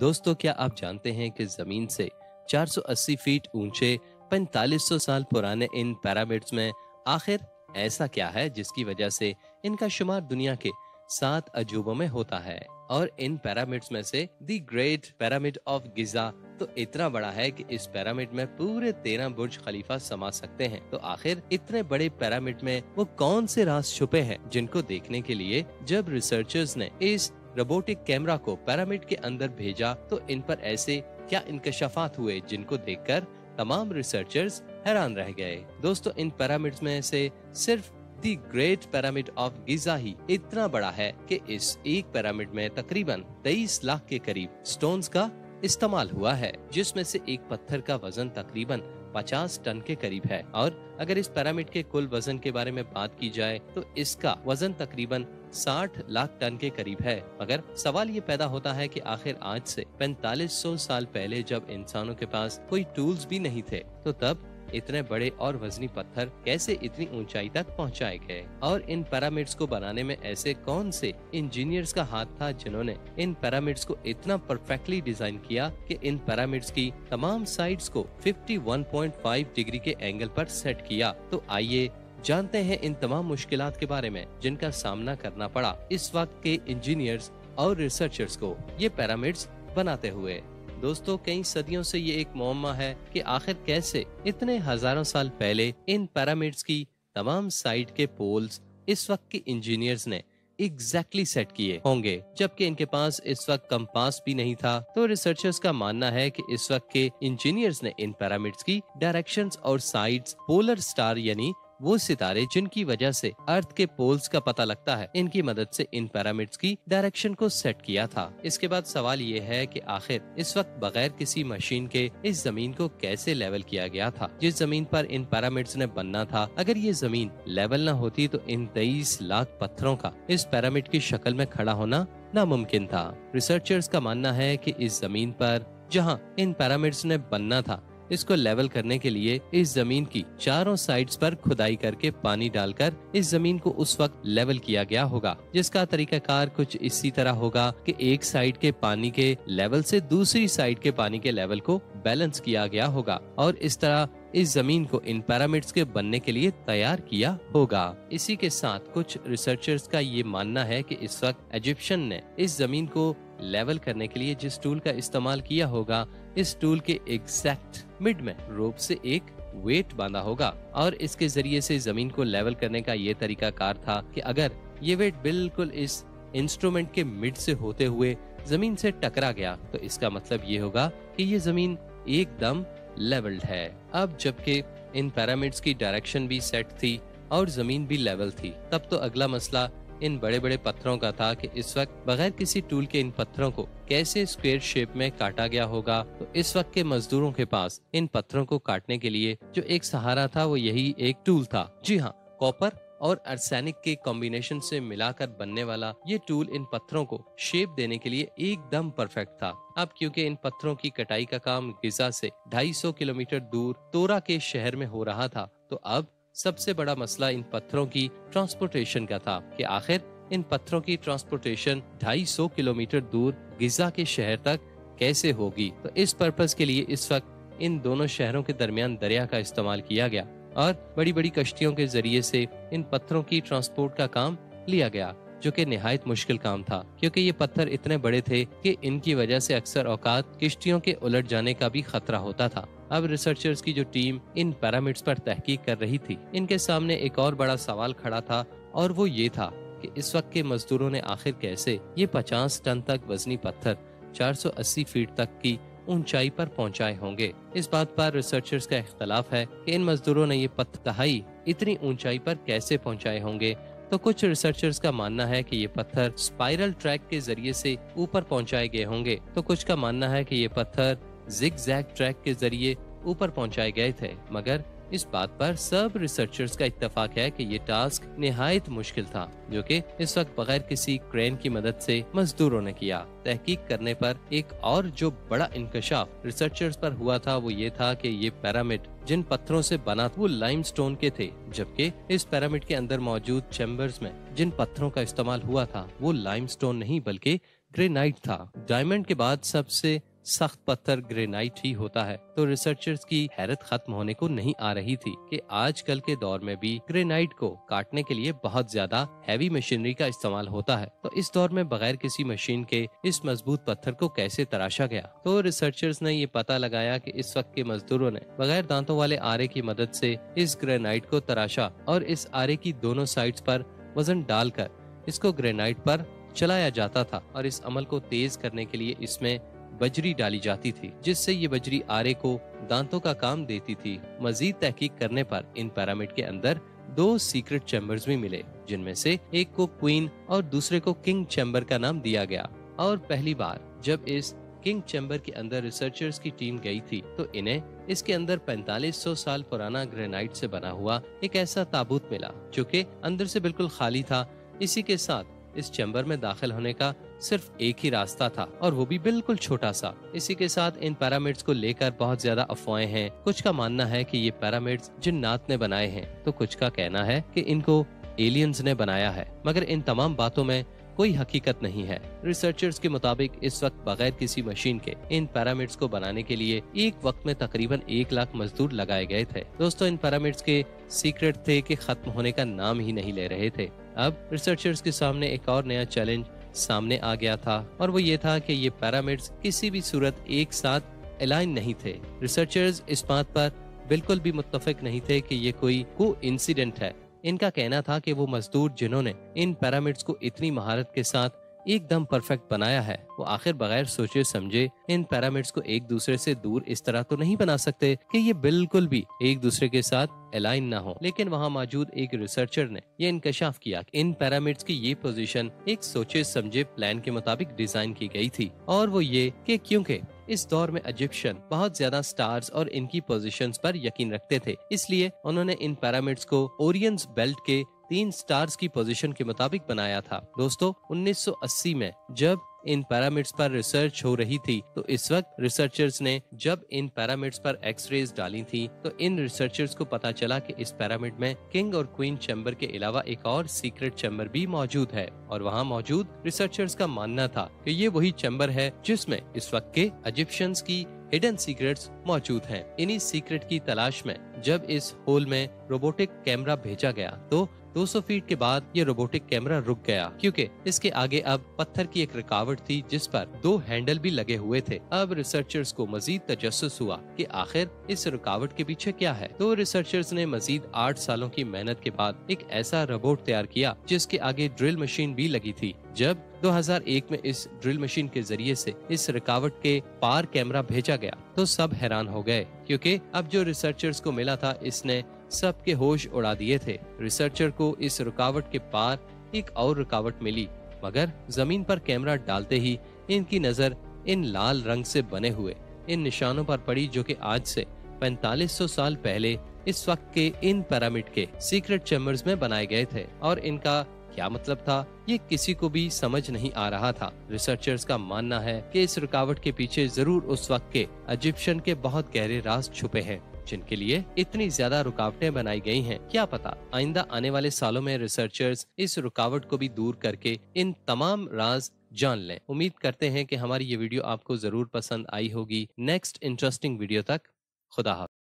दोस्तों, क्या आप जानते हैं कि जमीन से 480 फीट ऊंचे 4500 साल पुराने इन पिरामिड्स में आखिर ऐसा क्या है जिसकी वजह से इनका शुमार दुनिया के 7 अजूबों में होता है। और इन पिरामिड्स में से दी ग्रेट पिरामिड ऑफ गिजा तो इतना बड़ा है कि इस पिरामिड में पूरे 13 बुर्ज खलीफा समा सकते हैं। तो आखिर इतने बड़े पिरामिड में वो कौन से राज छुपे हैं जिनको देखने के लिए जब रिसर्चर्स ने इस रोबोटिक कैमरा को पिरामिड के अंदर भेजा तो इन पर ऐसे क्या इंकशाफात हुए जिनको देखकर तमाम रिसर्चर्स हैरान रह गए। दोस्तों, इन पिरामिड्स में से सिर्फ दी ग्रेट पिरामिड ऑफ गिजा ही इतना बड़ा है कि इस एक पिरामिड में तकरीबन 23 लाख के करीब स्टोन्स का इस्तेमाल हुआ है, जिसमें से एक पत्थर का वजन तकरीबन 50 टन के करीब है। और अगर इस पिरामिड के कुल वजन के बारे में बात की जाए तो इसका वजन तकरीबन 60 लाख टन के करीब है। मगर सवाल ये पैदा होता है कि आखिर आज से 4500 साल पहले जब इंसानों के पास कोई टूल्स भी नहीं थे तो तब इतने बड़े और वजनी पत्थर कैसे इतनी ऊंचाई तक पहुंचाए गए। और इन पिरामिड्स को बनाने में ऐसे कौन से इंजीनियर्स का हाथ था जिन्होंने इन पिरामिड्स को इतना परफेक्टली डिजाइन किया कि इन पिरामिड्स की तमाम साइड्स को 51.5 डिग्री के एंगल पर सेट किया। तो आइए जानते हैं इन तमाम मुश्किलात के बारे में जिनका सामना करना पड़ा इस वक्त के इंजीनियर्स और रिसर्चर्स को ये पिरामिड्स बनाते हुए। दोस्तों, कई सदियों से ये एक मुअम्मा है कि आखिर कैसे इतने हजारों साल पहले इन पिरामिड्स की तमाम साइड के पोल्स इस वक्त के इंजीनियर्स ने एग्जैक्टली सेट किए होंगे, जबकि इनके पास इस वक्त कंपास भी नहीं था। तो रिसर्चर्स का मानना है कि इस वक्त के इंजीनियर्स ने इन पिरामिड्स की डायरेक्शंस और साइड्स पोलर स्टार यानी वो सितारे जिनकी वजह से अर्थ के पोल्स का पता लगता है, इनकी मदद से इन पिरामिड्स की डायरेक्शन को सेट किया था। इसके बाद सवाल ये है कि आखिर इस वक्त बगैर किसी मशीन के इस जमीन को कैसे लेवल किया गया था जिस जमीन पर इन पिरामिड्स ने बनना था। अगर ये जमीन लेवल न होती तो इन 23 लाख पत्थरों का इस पिरामिड की शक्ल में खड़ा होना नामुमकिन था। रिसर्चर्स का मानना है कि इस जमीन पर जहाँ इन पिरामिड्स ने बनना था इसको लेवल करने के लिए इस जमीन की चारों साइड्स पर खुदाई करके पानी डालकर इस जमीन को उस वक्त लेवल किया गया होगा, जिसका तरीकाकार कुछ इसी तरह होगा कि एक साइड के पानी के लेवल से दूसरी साइड के पानी के लेवल को बैलेंस किया गया होगा और इस तरह इस जमीन को इन पिरामिड्स के बनने के लिए तैयार किया होगा। इसी के साथ कुछ रिसर्चर्स का ये मानना है कि इस वक्त इजिप्शियन ने इस जमीन को लेवल करने के लिए जिस टूल का इस्तेमाल किया होगा, इस टूल के एग्जैक्ट मिड में रोप से एक वेट बांधा होगा और इसके जरिए से जमीन को लेवल करने का ये तरीका कार था कि अगर ये वेट बिल्कुल इस इंस्ट्रूमेंट के मिड से होते हुए जमीन से टकरा गया तो इसका मतलब ये होगा कि ये जमीन एकदम लेवल्ड है। अब जबकि इन पिरामिड्स की डायरेक्शन भी सेट थी और जमीन भी लेवल थी, तब तो अगला मसला इन बड़े बड़े पत्थरों का था कि इस वक्त बगैर किसी टूल के इन पत्थरों को कैसे स्क्वायर शेप में काटा गया होगा। तो इस वक्त के मजदूरों के पास इन पत्थरों को काटने के लिए जो एक सहारा था वो यही एक टूल था। जी हाँ, कॉपर और आर्सेनिक के कॉम्बिनेशन से मिलाकर बनने वाला ये टूल इन पत्थरों को शेप देने के लिए एकदम परफेक्ट था। अब क्योंकि इन पत्थरों की कटाई का काम गिजा से 250 किलोमीटर दूर तोरा के शहर में हो रहा था, तो अब सबसे बड़ा मसला इन पत्थरों की ट्रांसपोर्टेशन का था कि आखिर इन पत्थरों की ट्रांसपोर्टेशन 250 किलोमीटर दूर गिजा के शहर तक कैसे होगी। तो इस पर्पस के लिए इस वक्त इन दोनों शहरों के दरमियान दरिया का इस्तेमाल किया गया और बड़ी बड़ी कश्तियों के जरिए से इन पत्थरों की ट्रांसपोर्ट का काम लिया गया, जो कि निहायत मुश्किल काम था क्योंकि ये पत्थर इतने बड़े थे कि इनकी वजह से अक्सर औकात किश्तियों के उलट जाने का भी खतरा होता था। अब रिसर्चर्स की जो टीम इन पिरामिड्स पर तहकीक कर रही थी, इनके सामने एक और बड़ा सवाल खड़ा था और वो ये था कि इस वक्त के मजदूरों ने आखिर कैसे ये 50 टन तक वजनी पत्थर 480 फीट तक की ऊंचाई पर पहुंचाए होंगे। इस बात पर रिसर्चर्स का इख्तलाफ है कि इन मजदूरों ने ये पत्थर इतनी ऊंचाई पर कैसे पहुंचाए होंगे। तो कुछ रिसर्चर्स का मानना है कि ये पत्थर स्पाइरल ट्रैक के जरिए से ऊपर पहुंचाए गए होंगे, तो कुछ का मानना है कि ये पत्थर जिग-जैग ट्रैक के जरिए ऊपर पहुंचाए गए थे। मगर इस बात पर सब रिसर्चर्स का इत्तेफाक है कि ये टास्क निहायत मुश्किल था, जो कि इस वक्त बगैर किसी क्रेन की मदद से मजदूरों ने किया। तहकीक करने पर एक और जो बड़ा इंकशाफ रिसर्चर्स पर हुआ था वो ये था कि ये पिरामिड जिन पत्थरों से बना वो लाइमस्टोन के थे, जबकि इस पिरामिड के अंदर मौजूद चैम्बर्स में जिन पत्थरों का इस्तेमाल हुआ था वो लाइमस्टोन नहीं बल्कि ग्रेनाइट था। डायमंड के बाद सबसे सख्त पत्थर ग्रेनाइट ही होता है। तो रिसर्चर्स की हैरत खत्म होने को नहीं आ रही थी कि आजकल के दौर में भी ग्रेनाइट को काटने के लिए बहुत ज्यादा हैवी मशीनरी का इस्तेमाल होता है। तो इस दौर में बगैर किसी मशीन के इस मजबूत पत्थर को कैसे तराशा गया? तो रिसर्चर्स ने ये पता लगाया कि इस वक्त के मजदूरों ने बगैर दांतों वाले आरे की मदद से इस ग्रेनाइट को तराशा और इस आरे की दोनों साइड्स पर वजन डालकर इसको ग्रेनाइट पर चलाया जाता था। और इस अमल को तेज करने के लिए इसमें बजरी डाली जाती थी, जिससे ये बजरी आरे को दांतों का काम देती थी। मजीद तहकीक करने पर इन पिरामिड के अंदर 2 सीक्रेट चैम्बर्स भी मिले, जिनमें से एक को क्वीन और दूसरे को किंग चैम्बर का नाम दिया गया। और पहली बार जब इस किंग चैम्बर के अंदर रिसर्चर्स की टीम गई थी तो इन्हें इसके अंदर 4500 साल पुराना ग्रेनाइट से बना हुआ एक ऐसा ताबूत मिला जो कि अंदर से बिल्कुल खाली था। इसी के साथ इस चैम्बर में दाखिल होने का सिर्फ एक ही रास्ता था और वो भी बिल्कुल छोटा सा। इसी के साथ इन पिरामिड्स को लेकर बहुत ज्यादा अफवाहें हैं। कुछ का मानना है कि ये पिरामिड्स जिन्नात ने बनाए हैं, तो कुछ का कहना है कि इनको एलियंस ने बनाया है, मगर इन तमाम बातों में कोई हकीकत नहीं है। रिसर्चर्स के मुताबिक इस वक्त बगैर किसी मशीन के इन पिरामिड्स को बनाने के लिए एक वक्त में तकरीबन 1 लाख मजदूर लगाए गए थे। दोस्तों, इन पिरामिड्स के सीक्रेट थे कि खत्म होने का नाम ही नहीं ले रहे थे। अब रिसर्चर्स के सामने एक और नया चैलेंज सामने आ गया था और वो ये था कि ये पिरामिड्स किसी भी सूरत एक साथ अलाइन नहीं थे। रिसर्चर्स इस बात पर बिल्कुल भी मुत्तफिक नहीं थे कि ये कोई कोइंसिडेंट है। इनका कहना था कि वो मजदूर जिन्होंने इन पिरामिड्स को इतनी महारत के साथ एकदम परफेक्ट बनाया है, वो आखिर बगैर सोचे समझे इन पिरामिड्स को एक दूसरे से दूर इस तरह तो नहीं बना सकते कि ये बिल्कुल भी एक दूसरे के साथ अलाइन ना हो। लेकिन वहाँ मौजूद एक रिसर्चर ने ये इंकशाफ किया कि इन पिरामिड्स की ये पोजीशन एक सोचे समझे प्लान के मुताबिक डिजाइन की गई थी, और वो ये कि क्योंकि इस दौर में इजिप्शियन बहुत ज्यादा स्टार्स और इनकी पोजीशंस पर यकीन रखते थे, इसलिए उन्होंने इन पिरामिड्स को ओरियंस बेल्ट के 3 स्टार्स की पोजीशन के मुताबिक बनाया था। दोस्तों, 1980 में जब इन पिरामिड्स पर रिसर्च हो रही थी तो इस वक्त रिसर्चर्स ने जब इन पिरामिड्स पर एक्सरेज डाली थी तो इन रिसर्चर्स को पता चला कि इस पिरामिड में किंग और क्वीन चैम्बर के अलावा एक और सीक्रेट चैम्बर भी मौजूद है। और वहाँ मौजूद रिसर्चर्स का मानना था कि ये वही चैम्बर है जिसमें इस वक्त के इजिप्शियंस की हिडन सीक्रेट्स मौजूद हैं। इन्हीं सीक्रेट की तलाश में जब इस होल में रोबोटिक कैमरा भेजा गया तो 200 फीट के बाद ये रोबोटिक कैमरा रुक गया, क्योंकि इसके आगे अब पत्थर की एक रुकावट थी जिस पर 2 हैंडल भी लगे हुए थे। अब रिसर्चर्स को मजीद तजस्सुस हुआ कि आखिर इस रुकावट के पीछे क्या है। तो रिसर्चर्स ने मजीद 8 सालों की मेहनत के बाद एक ऐसा रोबोट तैयार किया जिसके आगे ड्रिल मशीन भी लगी थी। जब 2001 में इस ड्रिल मशीन के जरिए से इस रुकावट के पार कैमरा भेजा गया तो सब हैरान हो गए, क्योंकि अब जो रिसर्चर्स को मिला था इसने सबके होश उड़ा दिए थे। रिसर्चर को इस रुकावट के पार एक और रुकावट मिली, मगर जमीन पर कैमरा डालते ही इनकी नजर इन लाल रंग से बने हुए इन निशानों पर पड़ी जो कि आज से 4500 साल पहले इस वक्त के इन पिरामिड के सीक्रेट चैम्बर्स में बनाए गए थे। और इनका क्या मतलब था ये किसी को भी समझ नहीं आ रहा था। रिसर्चर्स का मानना है कि इस रुकावट के पीछे जरूर उस वक्त के इजिप्शियन के बहुत गहरे राज छुपे हैं जिनके लिए इतनी ज्यादा रुकावटें बनाई गई हैं। क्या पता आइंदा आने वाले सालों में रिसर्चर्स इस रुकावट को भी दूर करके इन तमाम राज जान लें। उम्मीद करते हैं कि हमारी ये वीडियो आपको जरूर पसंद आई होगी। नेक्स्ट इंटरेस्टिंग वीडियो तक खुदा हाफिज।